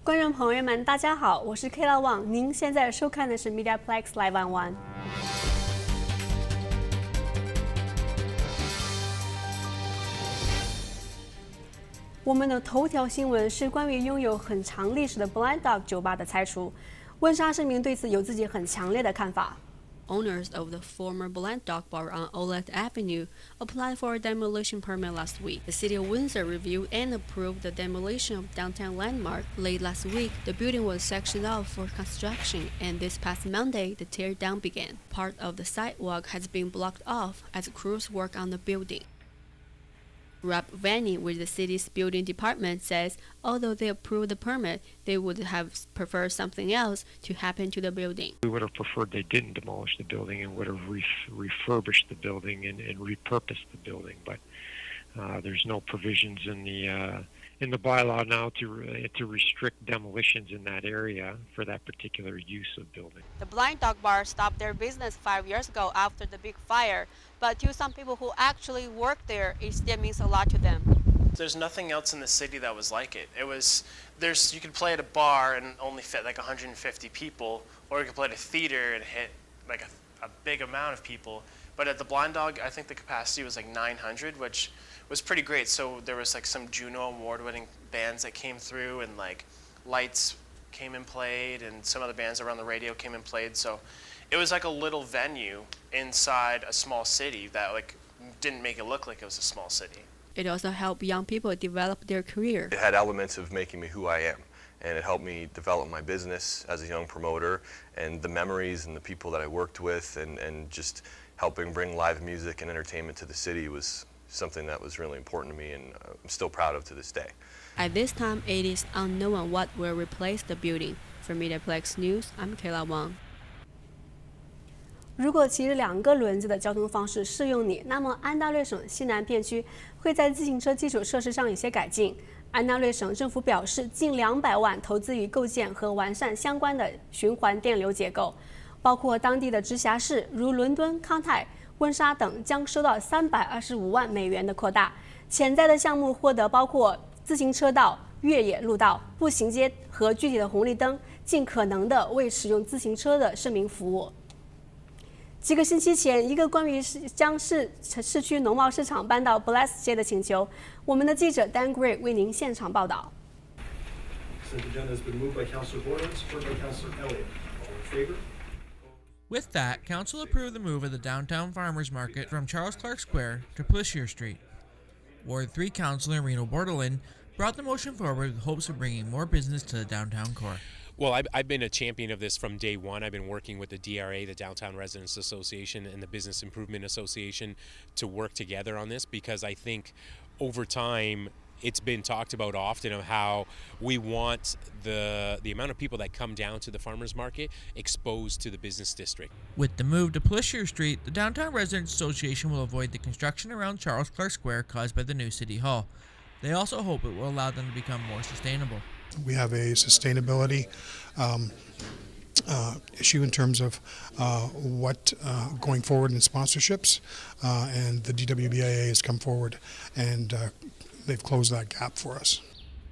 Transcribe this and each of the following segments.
观众朋友们，大家好，我是 Kayla Wang， 您现在收看的是 MediaPlex Live on One。我们的头条新闻是关于拥有很长历史的 Blind Dog 酒吧的拆除。温莎市民对此有自己很强烈的看法。Owners of the former Blind Dog Bar on Olet Avenue applied for a demolition permit last week. The city of Windsor reviewed and approved the demolition of downtown landmark. Late last week, the building was sectioned off for construction, and this past Monday, the teardown began. Part of the sidewalk has been blocked off as crews work on the building. Rob Vanny with the city's building department says although they approved the permit, they would have preferred something else to happen to the building. We would have preferred they didn't demolish the building and would have refurbished the building and repurposed the building. But there's no provisions in the bylaw now to restrict demolitions in that area for that particular use of building. The Blind Dog Bar stopped their business 5 years ago after the big fire, but to some people who actually work there, it still means a lot to them. There's nothing else in the city that was like it. You could play at a bar and only fit like 150 people, or you could play at a theater and hit like a big amount of people. But at the Blind Dog, I think the capacity was like 900, which was pretty great. So there was like some Juno award-winning bands that came through, and like Lights came and played, and some other bands around the radio came and played. So it was like a little venue inside a small city that like didn't make it look like it was a small city. It also helped young people develop their career. It had elements of making me who I am, and it helped me develop my business as a young promoter, and the memories and the people that I worked with, and just helping bring live music and entertainment to the city was something that was really important to me, and I'm still proud of to this day. At this time, it is unknown what will replace the building. For MediaPlex News, I'm Kayla Wang. 如果骑着2个轮子的交通方式适用你，那么安大略省西南片区会在自行车基础设施上有些改进。安大略省政府表示，近200万投资于构建和完善相关的循环电流结构，包括当地的直辖市如伦敦、康泰、温莎等将收到325万美元的扩大。潜在的项目获得包括自行车道、越野路道、步行街和具体的红绿灯，尽可能的为使用自行车的市民服务。几个星期前，一个关于将市区农贸市场搬到 Bless 街的请求，我们的记者 Dan Gray 为您现场报道。With that, Council approved the move of the downtown farmers market from Charles Clark Square to Plessier Street. Ward 3 Councillor Reno Bordelin brought the motion forward with hopes of bringing more business to the downtown core. Well, I've been a champion of this from day one. I've been working with the DRA, the Downtown Residents Association, and the Business Improvement Association to work together on this, because I think over time it's been talked about often of how we want the amount of people that come down to the farmers market exposed to the business district. With the move to Plessier Street, the Downtown Residents Association will avoid the construction around Charles Clark Square caused by the new City Hall. They also hope it will allow them to become more sustainable. We have a sustainability issue in terms of what going forward in sponsorships, and the DWBIA has come forward and they've closed that gap for us.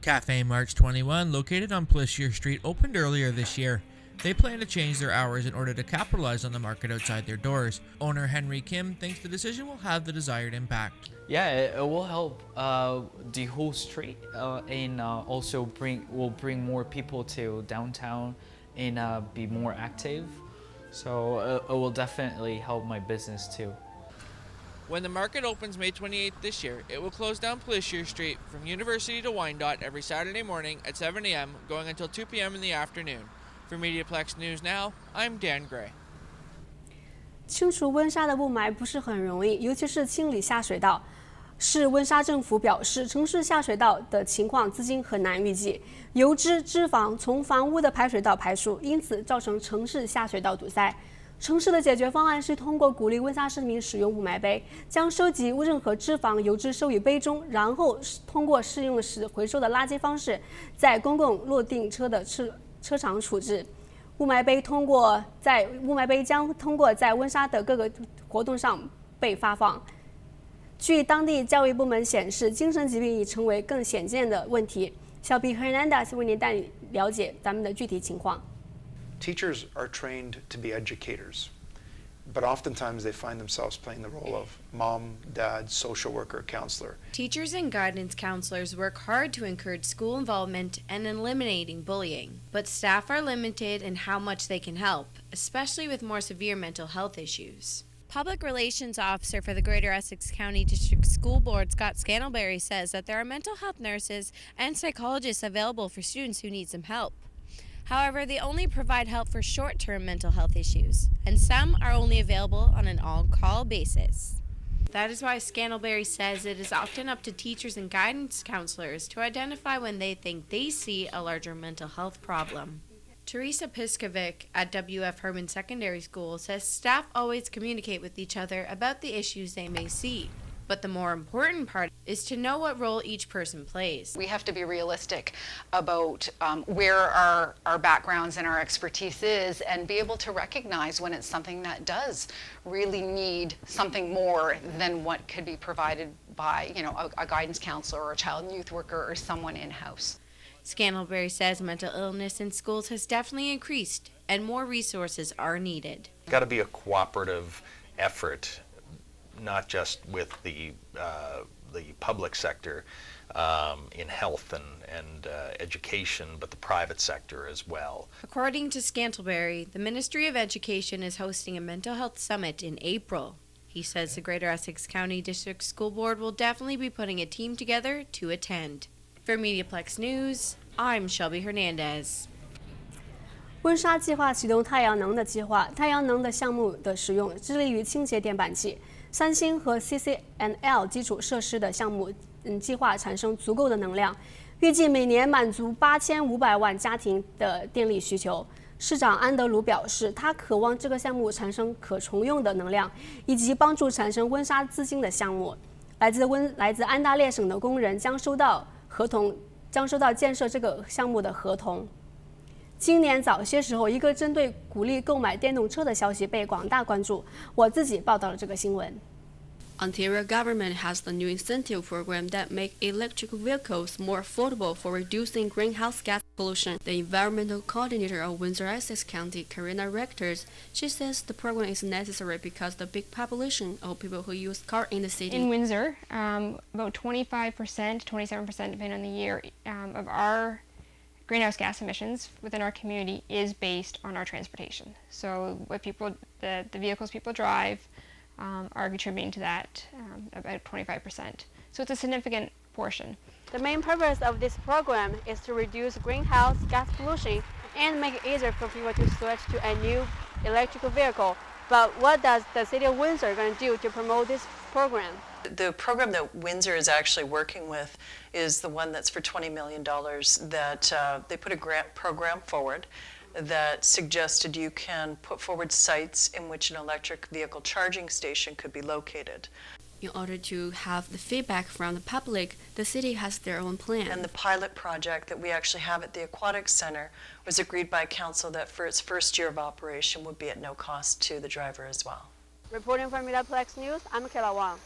Cafe March 21, located on Plessier Street, opened earlier this year. They plan to change their hours in order to capitalize on the market outside their doors. Owner Henry Kim thinks the decision will have the desired impact. Yeah, it will help the whole street, and also will bring more people to downtown and be more active. So it will definitely help my business too. When the market opens May 28th this year, it will close down Plessier Street from University to Wyandotte every Saturday morning at 7 a.m. going until 2 p.m. in the afternoon. For MediaPlex News Now, I'm Dan Gray. 清除温莎的雾霾不是很容易，尤其是清理下水道。市温莎政府表示，城市下水道的情况至今很难预计，油脂、脂肪从房屋的排水道排出，因此造成城市下水道堵塞。城市的解决方案是通过鼓励温莎市民使用雾霾杯，将收集任何脂肪、油脂收于杯中，然后通过适用回收的垃圾方式，在公共落定车的车场处置。雾霾杯将通过在温莎的各个活动上被发放。据当地教育部门显示，精神疾病已成为更显见的问题。小 B Hernandez 为您带你了解咱们的具体情况。Teachers are trained to be educators, but oftentimes they find themselves playing the role of mom, dad, social worker, counselor. Teachers and guidance counselors work hard to encourage school involvement and eliminating bullying, but staff are limited in how much they can help, especially with more severe mental health issues. Public Relations Officer for the Greater Essex County District School Board, Scott Scantlebury, says that there are mental health nurses and psychologists available for students who need some help. However, they only provide help for short-term mental health issues, and some are only available on an on-call basis. That is why Scantlebury says it is often up to teachers and guidance counselors to identify when they think they see a larger mental health problem. Teresa Piskovic at W.F. Herman Secondary School says staff always communicate with each other about the issues they may see. But the more important part is to know what role each person plays. We have to be realistic about where our backgrounds and our expertise is, and be able to recognize when it's something that does really need something more than what could be provided by, a guidance counselor or a child and youth worker or someone in-house. Scantlebury says mental illness in schools has definitely increased and more resources are needed. It's got to be a cooperative effort, not just with the public sector in health and education, but the private sector as well. According to Scantlebury, the Ministry of Education is hosting a mental health summit in April. He says the Greater Essex County District School Board will definitely be putting a team together to attend. For MediaPlex News, I'm Shelby Hernandez. 温莎计划启动太阳能的计划，太阳能的项目的使用致力于清洁电板器。三星和 CCNL 基础设施的项目计划产生足够的能量，预计每年满足8500万家庭的电力需求。市长安德鲁表示，他渴望这个项目产生可重用的能量，以及帮助产生温莎资金的项目。来自安大略省的工人将收到建设这个项目的合同。今年早些时候，一个针对鼓励购买电动车的消息被广大关注。我自己报道了这个新闻。Ontario government has the new incentive program that make electric vehicles more affordable for reducing greenhouse gas pollution. The environmental coordinator of Windsor-Essex County, Karina Rectors, she says the program is necessary because the big population of people who use car in the city. In Windsor, about 25%, 27%, depending on the year, of our greenhouse gas emissions within our community is based on our transportation. So what the vehicles people drive are contributing to that, about 25%. So it's a significant portion. The main purpose of this program is to reduce greenhouse gas pollution and make it easier for people to switch to a new electrical vehicle. But what does the city of Windsor going to do to promote this program? The program that Windsor is actually working with is the one that's for $20 million that they put a grant program forward that suggested you can put forward sites in which an electric vehicle charging station could be located. In order to have the feedback from the public, the city has their own plan. And the pilot project that we actually have at the Aquatic Center was agreed by council that for its first year of operation would be at no cost to the driver as well. Reporting from MediaPlex News, I'm Kayla Wang.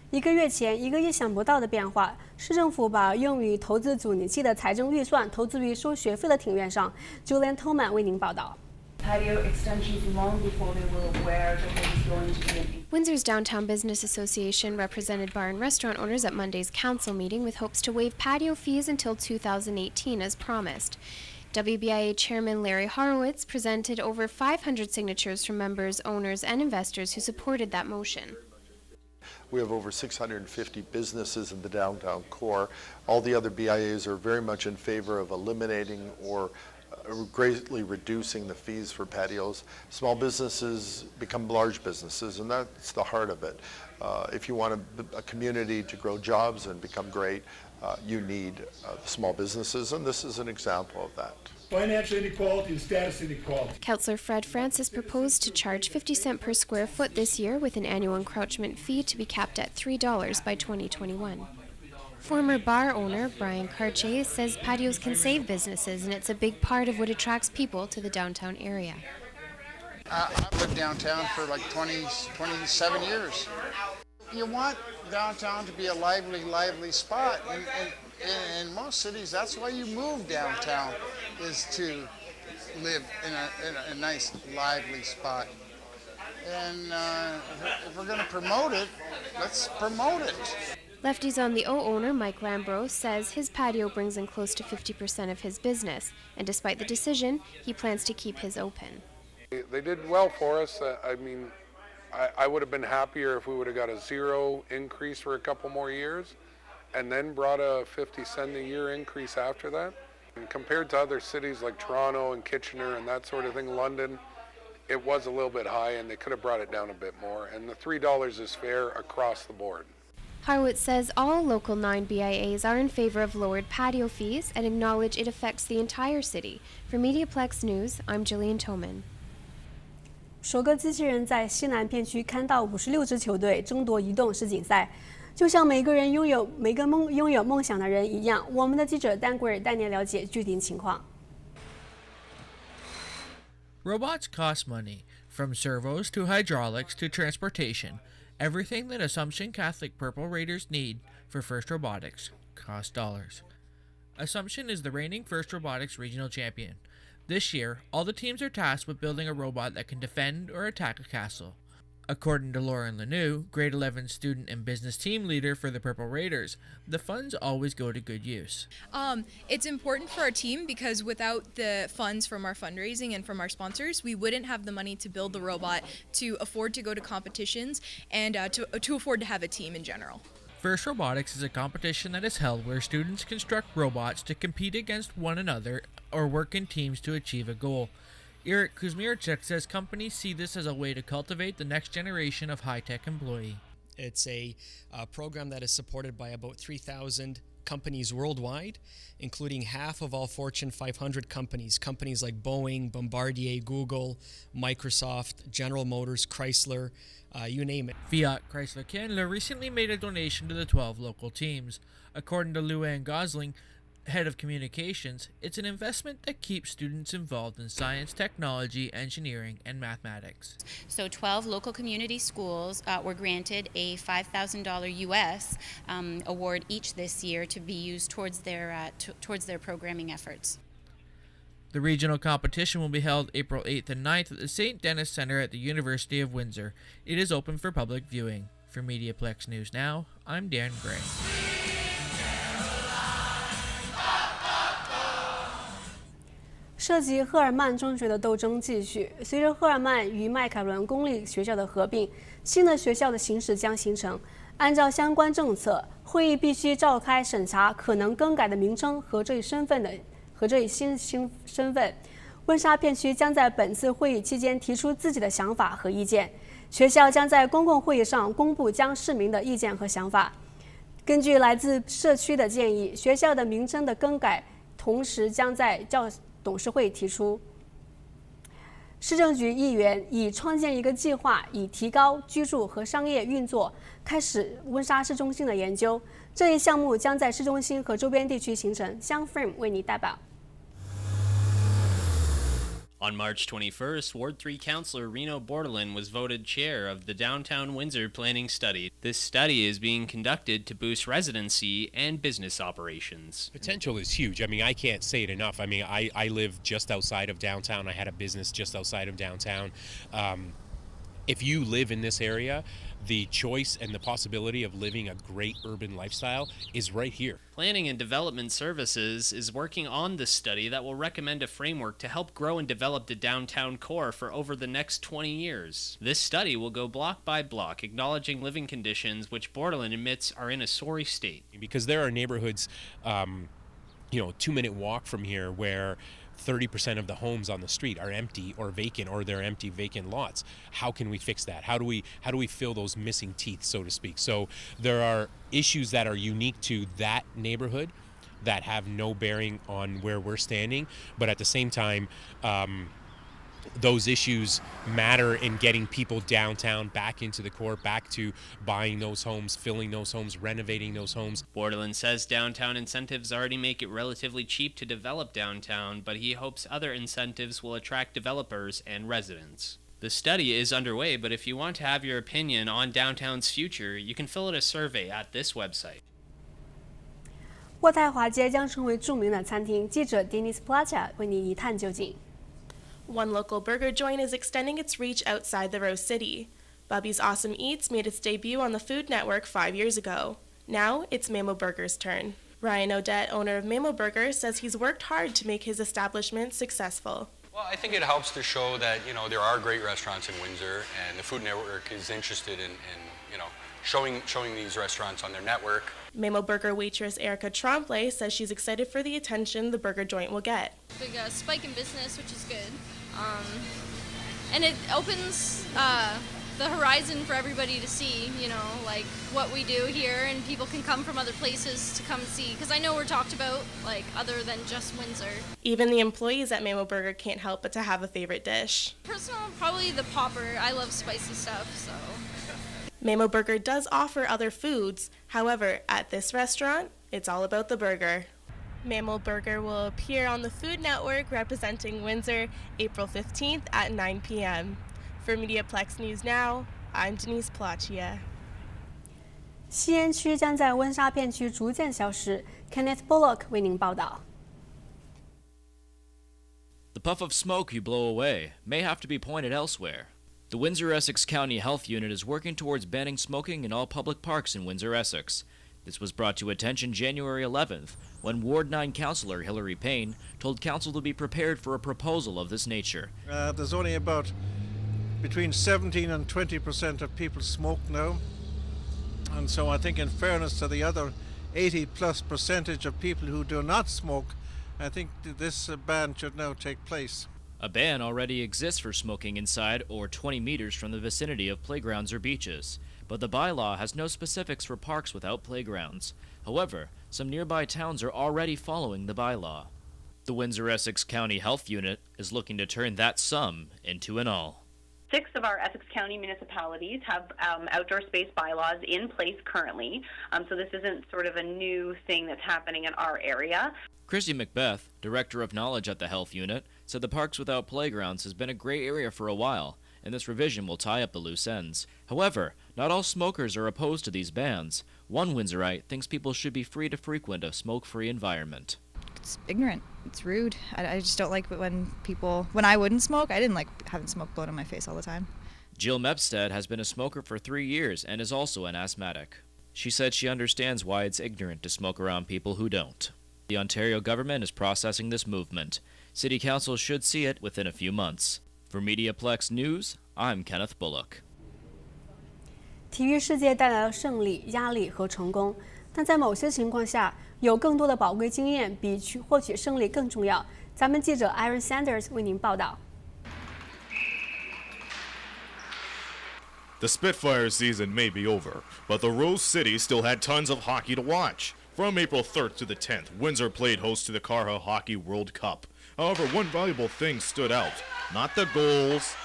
1个月前，一个意想不到的变化，市政府把用于投资阻尼器的财政预算投资于收学费的庭院上。Julian Tolman 为您报道。Patio extensions long before they were aware that there was going to be an Windsor's Downtown Business Association represented bar and restaurant owners at Monday's council meeting with hopes to waive patio fees until 2018 as promised. WBIA Chairman Larry Horowitz presented over 500 signatures from members, owners, and investors who supported that motion. We have over 650 businesses in the downtown core. All the other BIAs are very much in favor of eliminating or greatly reducing the fees for patios. Small businesses become large businesses, and that's the heart of it. If you want a community to grow jobs and become great, you need small businesses, and this is an example of that. Financial inequality and status inequality. Councillor Fred Francis proposed to charge 50 cents per square foot this year with an annual encroachment fee to be capped at $3 by 2021. Former bar owner Brian Cartier says patios can save businesses and it's a big part of what attracts people to the downtown area. I've lived downtown for like 27 years. You want downtown to be a lively spot, and in most cities, that's why you move downtown, is to live in a nice, lively spot. And if we're going to promote it, let's promote it. Lefties on the O owner, Mike Lambros, says his patio brings in close to 50% of his business, and despite the decision, he plans to keep his open. They did well for us. I would have been happier if we would have got a zero increase for a couple more years and then brought a 50-cent a year increase after that. And compared to other cities like Toronto and Kitchener and that sort of thing, London, it was a little bit high and they could have brought it down a bit more. And the $3 is fair across the board. Harwitz says all local 9 BIAs are in favor of lowered patio fees and acknowledge it affects the entire city. For MediaPlex News, I'm Jillian Toman. 首个机器人在西南片区看到56支球队争夺移动世锦赛，就像每个拥有梦想的人一样。我们的记者丹桂尔带您了解具体情况。Robots cost money, from servos to hydraulics to transportation. Everything that Assumption Catholic Purple Raiders need for FIRST Robotics costs dollars. Assumption is the reigning FIRST Robotics regional champion. This year, all the teams are tasked with building a robot that can defend or attack a castle. According to Lauren Lanou, grade 11 student and business team leader for the Purple Raiders, the funds always go to good use. It's important for our team because without the funds from our fundraising and from our sponsors, we wouldn't have the money to build the robot, to afford to go to competitions, and to afford to have a team in general. FIRST Robotics is a competition that is held where students construct robots to compete against one another or work in teams to achieve a goal. Eric Kuzmirchuk says companies see this as a way to cultivate the next generation of high-tech employee. It's a program that is supported by about 3,000 companies worldwide, including half of all Fortune 500 companies like Boeing, Bombardier, Google, Microsoft, General Motors, Chrysler, you name it. Fiat Chrysler Canada recently made a donation to the 12 local teams. According to Luann Gosling, head of communications, it's an investment that keeps students involved in science, technology, engineering, and mathematics. So 12 local community schools were granted a $5,000 US award each this year to be used towards their programming efforts. The regional competition will be held April 8th and 9th at the St. Denis Center at the University of Windsor. It is open for public viewing. For MediaPlex News Now, I'm Dan Gray. 涉及赫尔曼中学的斗争继续。随着赫尔曼与麦凯伦公立学校的合并，新的学校的形式将形成。按照相关政策，会议必须召开审查可能更改的名称和这一新身份。温莎片区将在本次会议期间提出自己的想法和意见。学校将在公共会议上公布将市民的意见和想法。根据来自社区的建议，学校的名称的更改同时将在董事会提出。市政局议员已创建一个计划，以提高居住和商业运作，开始温莎市中心的研究。这一项目将在市中心和周边地区形成。香 Frame 为你代表。On March 21st, Ward 3 Councillor Reno Bordelin was voted chair of the Downtown Windsor Planning Study. This study is being conducted to boost residency and business operations. Potential is huge. I mean, I can't say it enough. I mean, I live just outside of downtown. I had a business just outside of downtown. If you live in this area, the choice and the possibility of living a great urban lifestyle is right here. Planning and Development Services is working on this study that will recommend a framework to help grow and develop the downtown core for over the next 20 years. This study will go block by block, acknowledging living conditions which Bordelin admits are in a sorry state. Because there are neighborhoods, 2-minute walk from here where 30% of the homes on the street are empty or vacant, or they're empty vacant lots. How can we fix that? How do we fill those missing teeth, so to speak? So there are issues that are unique to that neighborhood that have no bearing on where we're standing, but at the same time, those issues matter in getting people downtown back into the core, back to buying those homes, filling those homes, renovating those homes. Bordelin says downtown incentives already make it relatively cheap to develop downtown, but he hopes other incentives will attract developers and residents. The study is underway, but if you want to have your opinion on downtown's future, you can fill out a survey at this website. 渥太华街将成为著名的餐厅。记者 Dennis Plata 为你一探究竟。One local burger joint is extending its reach outside the Rose City. Bubby's Awesome Eats made its debut on the Food Network 5 years ago. Now it's Mamo Burger's turn. Ryan Odette, owner of Mamo Burger, says he's worked hard to make his establishment successful. Well, I think it helps to show that, there are great restaurants in Windsor, and the Food Network is interested in showing these restaurants on their network. Mamo Burger waitress Erica Tremblay says she's excited for the attention the burger joint will get. Big spike in business, which is good. And it opens the horizon for everybody to see, like what we do here, and people can come from other places to come see, because I know we're talked about like other than just Windsor. Even the employees at Mamo Burger can't help but to have a favorite dish. Personal, probably the popper. I love spicy stuff, so. Mamo Burger does offer other foods. However, at this restaurant, it's all about the burger. Mamo Burger will appear on the Food Network representing Windsor April 15th at 9 p.m. For MediaPlex News Now, I'm Denise Plachia. 吸烟区将在温莎片区逐渐消失。Kenneth Bullock 为您报道。The puff of smoke you blow away may have to be pointed elsewhere. The Windsor-Essex County Health Unit is working towards banning smoking in all public parks in Windsor-Essex. This was brought to attention January 11th, when Ward 9 Councillor Hillary Payne told Council to be prepared for a proposal of this nature. There's only about between 17 and 20% of people smoke now. And so I think in fairness to the other 80+% of people who do not smoke, I think this ban should now take place. A ban already exists for smoking inside or 20 meters from the vicinity of playgrounds or beaches, but the bylaw has no specifics for parks without playgrounds. However, some nearby towns are already following the bylaw. The Windsor-Essex County Health Unit is looking to turn that some into an all. 6 of our Essex County municipalities have outdoor space bylaws in place currently, so this isn't sort of a new thing that's happening in our area. Christy Macbeth, Director of Knowledge at the Health Unit, said the Parks Without Playgrounds has been a gray area for a while, and this revision will tie up the loose ends. However, not all smokers are opposed to these bans. One Windsorite thinks people should be free to frequent a smoke-free environment. It's ignorant. It's rude. I just don't like when I wouldn't smoke, I didn't like having smoke blown in my face all the time. Jill Mepstead has been a smoker for 3 years and is also an asthmatic. She said she understands why it's ignorant to smoke around people who don't. The Ontario government is processing this movement. City Council should see it within a few months. For MediaPlex News, I'm Kenneth Bullock. 体育世界带来了胜利、压力和成功，但在某些情况下，有更多的宝贵经验比获取胜利更重要。咱们记者 Aaron Sanders 为您报道。The Spitfire season may be over, but the Rose City still had tons of hockey to watch. From April 3rd to the 10th, Windsor played host to the Carha Hockey World Cup. However, one valuable thing stood out. Not the goals,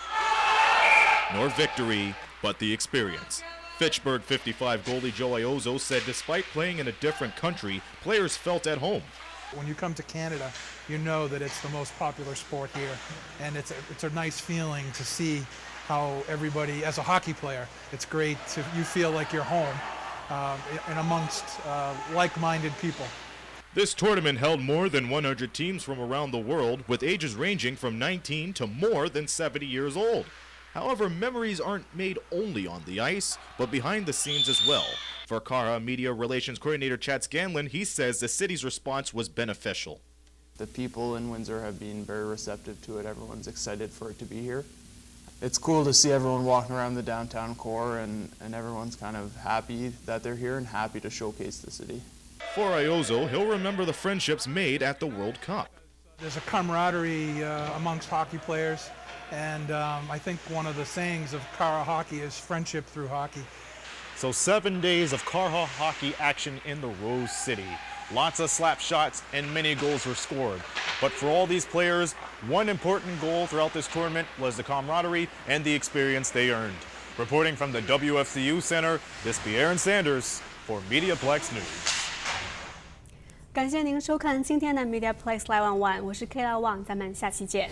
nor victory, but the experience. Fitchburg 55 goalie Joe Iozzo said despite playing in a different country, players felt at home. When you come to Canada, you know that it's the most popular sport here, and it's a nice feeling to see how everybody, as a hockey player, it's great you feel like you're home and amongst like-minded people. This tournament held more than 100 teams from around the world, with ages ranging from 19 to more than 70 years old. However, memories aren't made only on the ice, but behind the scenes as well. For Cara Media Relations Coordinator Chad Scanlon, he says the city's response was beneficial. The people in Windsor have been very receptive to it. Everyone's excited for it to be here. It's cool to see everyone walking around the downtown core, and everyone's kind of happy that they're here and happy to showcase the city. For Iozzo, he'll remember the friendships made at the World Cup. There's a camaraderie amongst hockey players. And I think one of the sayings of Cara hockey is friendship through hockey. So 7 days of Carha hockey action in the Rose City. Lots of slap shots and many goals were scored. But for all these players, one important goal throughout this tournament was the camaraderie and the experience they earned. Reporting from the WFCU Center, this be Aaron Sanders for MediaPlex News. 感谢您收看今天的 MediaPlex Live on One， 我是 Kayla Wang， 咱们下期见。